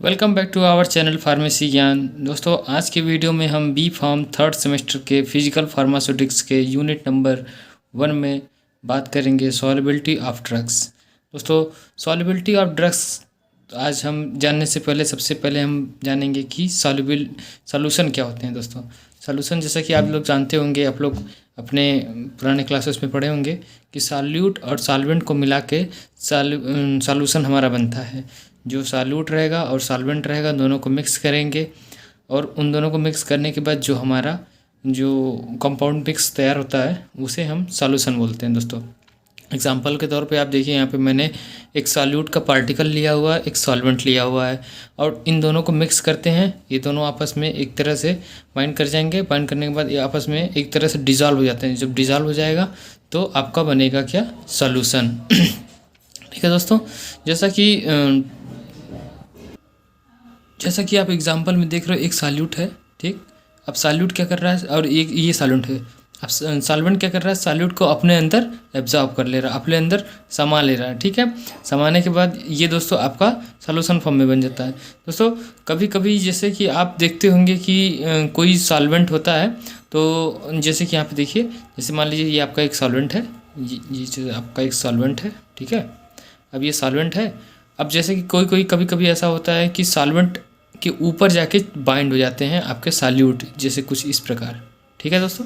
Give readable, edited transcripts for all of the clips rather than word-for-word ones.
Welcome back to our channel Pharmacy Gyan. दोस्तों आज के वीडियो में हम बी फार्म थर्ड सेमेस्टर के फिजिकल फार्मास्यूटिक्स के यूनिट नंबर 1 में बात करेंगे सॉल्युबिलिटी ऑफ ड्रग्स। दोस्तों सॉल्युबिलिटी ऑफ ड्रग्स आज हम जानने से पहले सबसे पहले हम जानेंगे कि सॉल्यूशन क्या होते हैं। दोस्तों सॉल्यूशन जैसा कि आप लोग जानते होंगे, आप लोग अपने पुराने क्लासेस में पढ़े होंगे कि सॉल्यूट और सॉल्वेंट को मिला के सॉल्यूशन हमारा बनता है। जो सॉल्यूट रहेगा और सॉल्वेंट रहेगा दोनों को मिक्स करेंगे और उन दोनों को मिक्स करने के बाद जो हमारा जो कंपाउंड मिक्स तैयार होता है उसे हम सॉल्यूशन बोलते हैं। दोस्तों एग्जांपल के तौर पे आप देखिए, यहाँ पे मैंने एक सॉल्यूट का पार्टिकल लिया हुआ है, एक सॉल्वेंट लिया हुआ है और इन दोनों को मिक्स करते हैं। ये दोनों आपस में एक तरह से बाइंड कर जाएंगे। बाइंड करने के बाद ये आपस में एक तरह से डिज़ोल्व हो जाते हैं। जब डिज़ोल्व हो जाएगा तो आपका बनेगा क्या, सॉल्यूशन। ठीक है दोस्तों, जैसा कि आप एग्जांपल में देख रहे हो, एक सॉल्यूट है। ठीक, अब सॉल्यूट क्या कर रहा है और ये सॉल्वेंट है। अब सॉल्वेंट क्या कर रहा है, सॉल्यूट को अपने अंदर एब्जॉर्ब कर ले रहा है, अपने अंदर समा ले रहा है। ठीक है, समाने के बाद ये दोस्तों आपका सॉल्यूशन फॉर्म में बन जाता है। दोस्तों कभी कभी जैसे कि आप देखते होंगे कि कोई सॉल्वेंट होता है, तो जैसे कि यहाँ पे देखिए, जैसे मान लीजिए ये आपका एक सॉल्वेंट है, ये आपका एक सॉल्वेंट है। ठीक है, अब ये सॉल्वेंट है। अब जैसे कि कोई कभी कभी ऐसा होता है कि सॉल्वेंट के ऊपर जाके बाइंड हो जाते हैं आपके सॉल्यूट, जैसे कुछ इस प्रकार। ठीक है दोस्तों,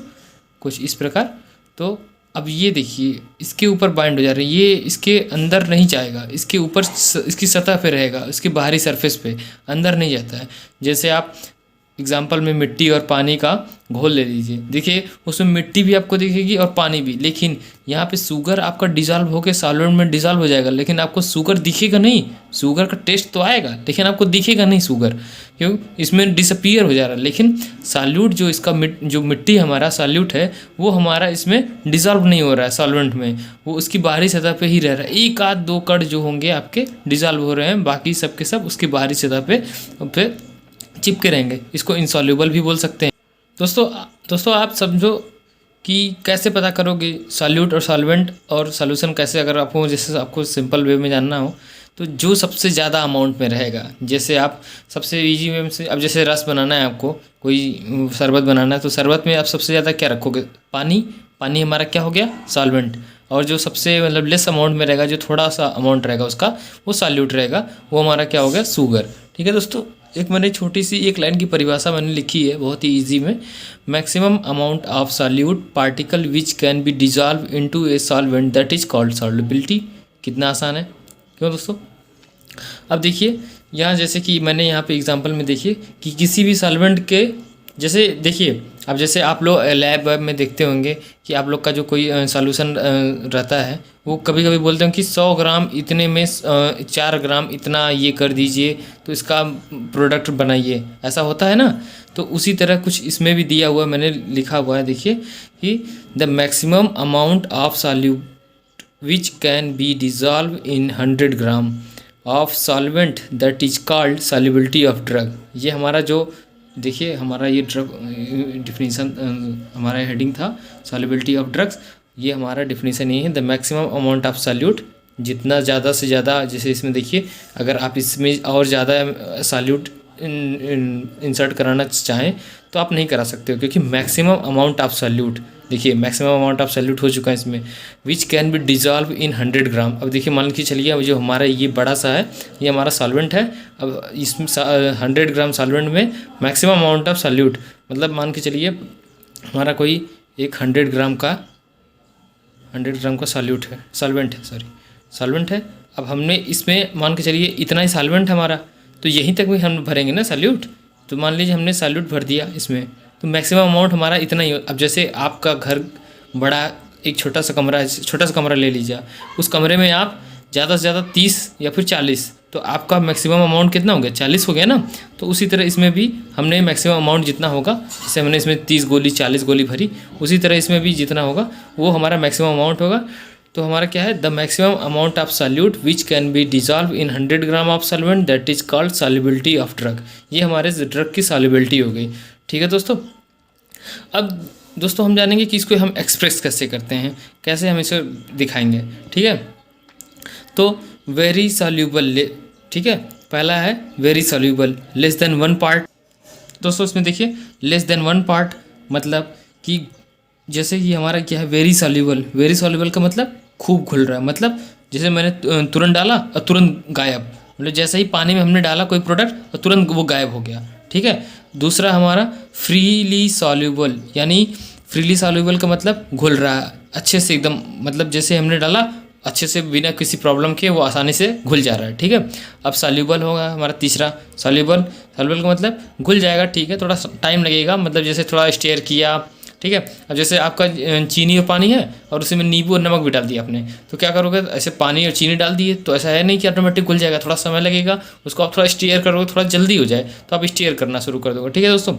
कुछ इस प्रकार। तो अब ये देखिए, इसके ऊपर बाइंड हो जा रहे हैं, ये इसके अंदर नहीं जाएगा, इसके ऊपर इसकी सतह पे रहेगा, इसके बाहरी सरफेस पे, अंदर नहीं जाता है। जैसे आप एग्जाम्पल में मिट्टी और पानी का घोल ले लीजिए, देखिए उसमें मिट्टी भी आपको दिखेगी और पानी भी, लेकिन यहाँ पे शुगर आपका डिज़ोल्व होकर सॉल्वेंट में डिज़ोल्व हो जाएगा, लेकिन आपको शुगर दिखेगा नहीं। शुगर का टेस्ट तो आएगा लेकिन आपको दिखेगा नहीं शुगर, क्यों, इसमें डिसअपीयर हो जा रहा है। लेकिन सॉल्यूट जो इसका जो मिट्टी हमारा सॉल्यूट है वो हमारा इसमें डिज़ोल्व नहीं हो रहा है सॉल्वेंट में, वो उसकी बाहरी सतह पे ही रह रहा है। एक आध दो कण जो होंगे आपके डिज़ोल्व हो रहे हैं, बाकी सब के सब उसकी बाहरी सतह पे चिपके रहेंगे। इसको इनसॉल्युबल भी बोल सकते हैं। दोस्तों आप समझो कि कैसे पता करोगे सॉल्यूट और सॉल्वेंट और सॉल्यूशन कैसे, अगर आपको जैसे आपको सिंपल वे में जानना हो तो जो सबसे ज़्यादा अमाउंट में रहेगा, जैसे आप सबसे इजी वे से, अब जैसे रस बनाना है आपको, कोई शरबत बनाना है, तो शरबत में आप सबसे ज़्यादा क्या रखोगे, पानी। पानी हमारा क्या हो गया, सॉल्वेंट। और जो सबसे मतलब लेस अमाउंट में रहेगा, जो थोड़ा सा अमाउंट रहेगा उसका, वो सॉल्यूट रहेगा, वो हमारा क्या हो गया, शुगर। ठीक है दोस्तों, एक मैंने छोटी सी एक लाइन की परिभाषा मैंने लिखी है बहुत ही इजी में, maximum amount of solute particle which can be dissolve into a solvent that is called solubility. कितना आसान है, क्यों दोस्तों। अब देखिए यहाँ, जैसे कि मैंने यहाँ पे एग्जांपल में देखिए कि किसी भी सॉल्वेंट के, जैसे देखिए अब जैसे आप लोग लैब वैब में देखते होंगे कि आप लोग का जो कोई सॉल्यूशन रहता है, वो कभी कभी बोलते हैं कि 100 ग्राम इतने में 4 ग्राम इतना ये कर दीजिए तो इसका प्रोडक्ट बनाइए, ऐसा होता है ना। तो उसी तरह कुछ इसमें भी दिया हुआ है, मैंने लिखा हुआ है, देखिए कि the maximum amount of solute which can be dissolve in 100 gram of solvent that is called solubility of drug. ये हमारा जो देखिए हमारा ये ड्रग डिफिनीसन, हमारा हेडिंग था सॉल्युबिलिटी ऑफ ड्रग्स। ये हमारा डिफिनीसन ये है, the maximum amount of solute, जितना ज़्यादा से ज़्यादा, जैसे इसमें देखिए अगर आप इसमें और ज़्यादा सॉल्यूट इंसर्ट कराना चाहें तो आप नहीं करा सकते हो, क्योंकि मैक्सिमम अमाउंट ऑफ सॉल्यूट, देखिए मैक्सिमम अमाउंट ऑफ सॉल्यूट हो चुका है इसमें, which can be dissolve in 100 ग्राम। अब देखिए मान के चलिए, अब जो हमारा ये बड़ा सा है ये हमारा सॉल्वेंट है। अब इसमें 100 ग्राम सॉल्वेंट में मैक्सिमम अमाउंट ऑफ सॉल्यूट, मतलब मान के चलिए हमारा कोई एक 100 ग्राम का सॉल्यूट है, सॉल्वेंट है। अब हमने इसमें मान के चलिए इतना ही सॉल्वेंट हमारा, तो यहीं तक भी हम भरेंगे ना सॉल्यूट। तो मान लीजिए हमने सॉल्यूट भर दिया इसमें, तो मैक्सिमम अमाउंट हमारा इतना ही हो। अब जैसे आपका घर बड़ा, एक छोटा सा कमरा ले लीजिए, उस कमरे में आप ज़्यादा से ज़्यादा 30 या फिर 40, तो आपका मैक्सिमम अमाउंट कितना हो गया, 40 हो गया ना। तो उसी तरह इसमें भी हमने मैक्सिमम अमाउंट जितना होगा, जैसे हमने इसमें 30 गोली 40 गोली भरी, उसी तरह इसमें भी जितना होगा वो हमारा मैक्सिमम अमाउंट होगा। तो हमारा क्या है, the maximum amount of solute which can be dissolve in 100 gram of solvent that is called solubility of drug. ये हमारे ड्रग की सॉल्युबिलिटी हो गई। ठीक है दोस्तों, अब दोस्तों हम जानेंगे कि इसको हम एक्सप्रेस कैसे करते हैं, कैसे हम इसे दिखाएंगे। ठीक है, तो वेरी सॉल्यूबल, ठीक है, पहला है very soluble, less than 1 part. दोस्तों इसमें देखिए लेस देन 1 पार्ट मतलब कि जैसे कि हमारा क्या है वेरी सॉल्यूबल, वेरी सॉल्यूबल का मतलब खूब घुल रहा है, मतलब जैसे मैंने तुरंत डाला और तुरंत गायब, मतलब जैसे ही पानी में हमने डाला कोई प्रोडक्ट और तुरंत वो गायब हो गया, ठीक है। दूसरा हमारा फ्रीली सॉल्यूबल, यानी फ्रीली सॉल्यूबल का मतलब घुल रहा है अच्छे से एकदम, मतलब जैसे हमने डाला अच्छे से बिना किसी प्रॉब्लम के वो आसानी से घुल जा रहा है, ठीक है। अब सॉल्यूबल होगा हमारा तीसरा, सॉल्यूबल, सॉल्यूबल का मतलब घुल जाएगा, ठीक है, थोड़ा टाइम लगेगा, मतलब जैसे थोड़ा स्टेयर किया, ठीक है। अब जैसे आपका चीनी और पानी है और उसी में नींबू और नमक भी डाल दिया आपने, तो क्या करोगे, ऐसे पानी और चीनी डाल दिए तो ऐसा है नहीं कि ऑटोमेटिक घुल जाएगा, थोड़ा समय लगेगा, उसको आप थोड़ा स्टेयर करोगे, थोड़ा जल्दी हो जाए तो आप स्टेयर करना शुरू कर दोगे, ठीक है दोस्तों।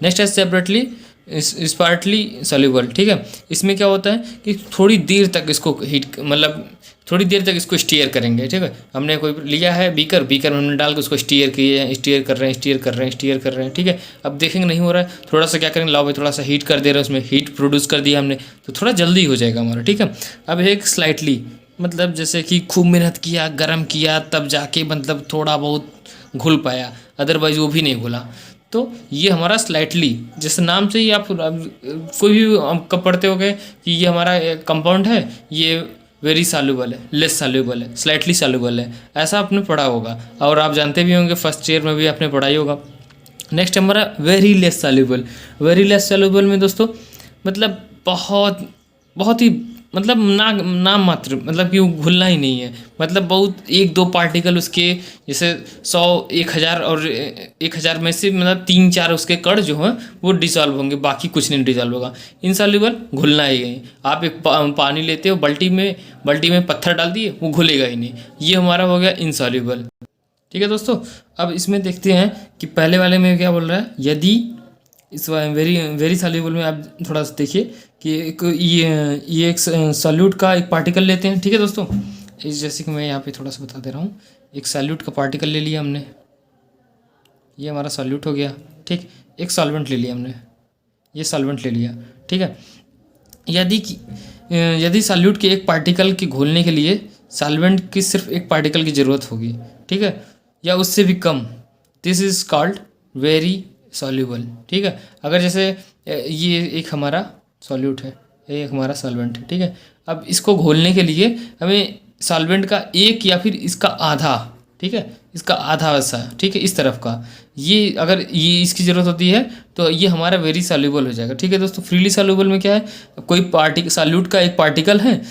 नेक्स्ट है सेपरेटली इस पार्टली सॉल्यूबल, ठीक है। इसमें क्या होता है कि थोड़ी देर तक इसको हीट, मतलब थोड़ी देर तक इसको स्टीयर करेंगे, ठीक है। हमने कोई लिया है बीकर, बीकर में हमने डाल के उसको स्टीयर किए हैं, स्टीयर कर रहे हैं, स्टीयर कर रहे हैं, स्टीयर कर रहे हैं, ठीक है। अब देखेंगे नहीं हो रहा है, थोड़ा सा क्या करेंगे, लाओ भाई थोड़ा सा हीट कर दे रहे हैं, उसमें हीट प्रोड्यूस कर दिया हमने, तो थोड़ा जल्दी हो जाएगा हमारा, ठीक है। अब एक स्लाइटली, मतलब जैसे कि खूब मेहनत किया, गर्म किया, तब जाके मतलब थोड़ा बहुत घुल पाया, अदरवाइज वो भी नहीं घुला, तो ये हमारा स्लाइटली, जैसे नाम से ही आप कोई भी कब पढ़ते हो गए कि ये हमारा कंपाउंड है, ये वेरी सॉल्यूबल है, लेस सॉल्यूबल है, स्लाइटली सॉल्यूबल है, ऐसा आपने पढ़ा होगा और आप जानते भी होंगे, फर्स्ट ईयर में भी आपने पढ़ा ही होगा। नेक्स्ट हमारा very less soluble, very less soluble में दोस्तों मतलब बहुत बहुत ही मतलब नाम मात्र, मतलब कि वो घुलना ही नहीं है, मतलब बहुत 1-2 पार्टिकल उसके, जैसे 100 1000 और 1000 में से मतलब 3-4 उसके कण जो हैं वो डिसॉल्व होंगे, बाकी कुछ नहीं डिसॉल्व होगा। इनसॉल्यूबल घुलना ही नहीं, आप एक पानी लेते हो, बाल्टी में पत्थर डाल दिए, वो घुलेगा ही नहीं, ये हमारा हो गया इनसॉल्यूबल, ठीक है दोस्तों। अब इसमें देखते हैं कि पहले वाले में क्या बोल रहा है, यदि इस वेरी सॉल्यूबल में आप थोड़ा सा देखिए कि ये एक सॉल्यूट का एक पार्टिकल लेते हैं, ठीक है दोस्तों। इस जैसे कि मैं यहाँ पे थोड़ा सा बता दे रहा हूँ, एक सॉल्यूट का पार्टिकल ले लिया हमने, ये हमारा सॉल्यूट हो गया, ठीक। एक सॉल्वेंट ले लिया हमने, ये सॉल्वेंट ले लिया, ठीक है। यदि सॉल्यूट के एक पार्टिकल के घोलने के लिए सॉल्वेंट की सिर्फ एक पार्टिकल की ज़रूरत होगी, ठीक है, या उससे भी कम, this is called very soluble, ठीक है। अगर जैसे ये एक हमारा सॉल्यूट है, ये एक हमारा सॉल्वेंट है, ठीक है। अब इसको घोलने के लिए हमें सॉल्वेंट का एक या फिर इसका आधा, ठीक है, इसका आधा वैसा, ठीक है, इस तरफ का, ये अगर ये इसकी ज़रूरत होती है तो ये हमारा वेरी सॉल्यूबल हो जाएगा, ठीक है दोस्तों। फ्रीली सॉल्यूबल में क्या है, कोई सॉल्यूट का एक पार्टिकल है,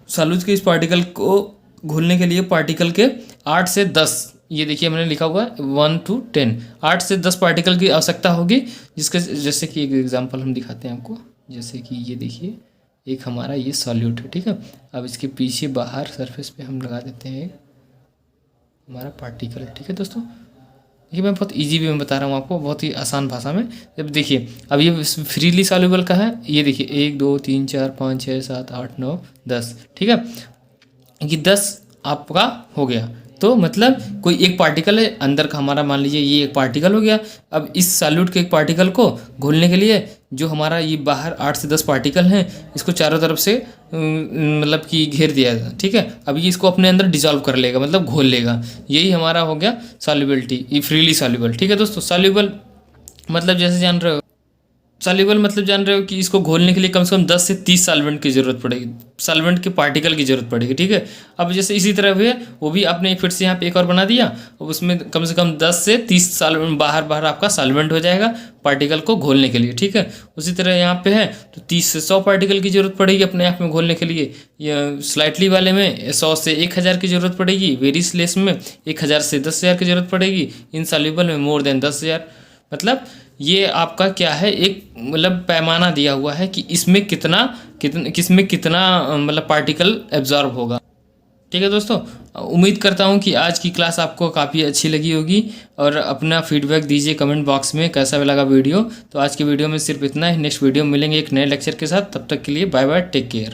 सॉल्यूट के इस पार्टिकल को घोलने के लिए पार्टिकल के 8 से 10, ये देखिए मैंने लिखा हुआ है 1 to 10, 8 से 10 पार्टिकल की आवश्यकता होगी, जिसके जैसे कि एक एग्जांपल हम दिखाते हैं आपको, जैसे कि ये देखिए एक हमारा ये सॉल्यूट है, ठीक है। अब इसके पीछे बाहर सरफेस पे हम लगा देते हैं हमारा पार्टिकल, ठीक है दोस्तों। देखिए मैं बहुत इजी वे में बता रहा हूँ आपको, बहुत ही आसान भाषा में। जब देखिए अब ये फ्रीली सॉल्यूबल का है, ये देखिए 1 2 3 4 5 6 7 8 9 10, ठीक है, ये 10 आपका हो गया, तो मतलब कोई एक पार्टिकल है अंदर का हमारा, मान लीजिए ये एक पार्टिकल हो गया। अब इस सॉल्यूट के एक पार्टिकल को घोलने के लिए जो हमारा ये बाहर 8 से 10 पार्टिकल हैं, इसको चारों तरफ से मतलब कि घेर दिया जाए, ठीक है। अब ये इसको अपने अंदर डिसॉल्व कर लेगा, मतलब घोल लेगा, यही हमारा हो गया सॉल्युबिलिटी, ये फ्रीली सॉल्युबल, ठीक है दोस्तों। सॉल्युबल मतलब जैसे जान रहे हो, सॉल्युबल मतलब जान रहे हो कि इसको घोलने के लिए कम से कम 10 से 30 सॉल्वेंट की ज़रूरत पड़ेगी, सॉल्वेंट के पार्टिकल की ज़रूरत पड़ेगी, ठीक है। अब जैसे इसी तरह हुए, वो भी आपने फिर से यहाँ पे एक और बना दिया, और उसमें कम से कम 10 से 30 सॉल्वेंट बाहर आपका सॉल्वेंट हो जाएगा पार्टिकल को घोलने के लिए, ठीक है। उसी तरह यहाँ पे है तो 30 से 100 पार्टिकल की ज़रूरत पड़ेगी अपने आप में घोलने के लिए। या स्लाइटली वाले में 100 से 1000 की ज़रूरत पड़ेगी, वेरी लेस में 1000 से 10,000 की ज़रूरत पड़ेगी, इनसॉल्युबल में मोर देन 10,000। मतलब ये आपका क्या है, एक मतलब पैमाना दिया हुआ है कि इसमें किसमें कितना मतलब पार्टिकल एब्जॉर्ब होगा, ठीक है दोस्तों। उम्मीद करता हूँ कि आज की क्लास आपको काफ़ी अच्छी लगी होगी, और अपना फीडबैक दीजिए कमेंट बॉक्स में कैसा लगा वीडियो। तो आज की वीडियो में सिर्फ इतना ही, नेक्स्ट वीडियो में मिलेंगे एक नए लेक्चर के साथ, तब तक के लिए बाय बाय, टेक केयर।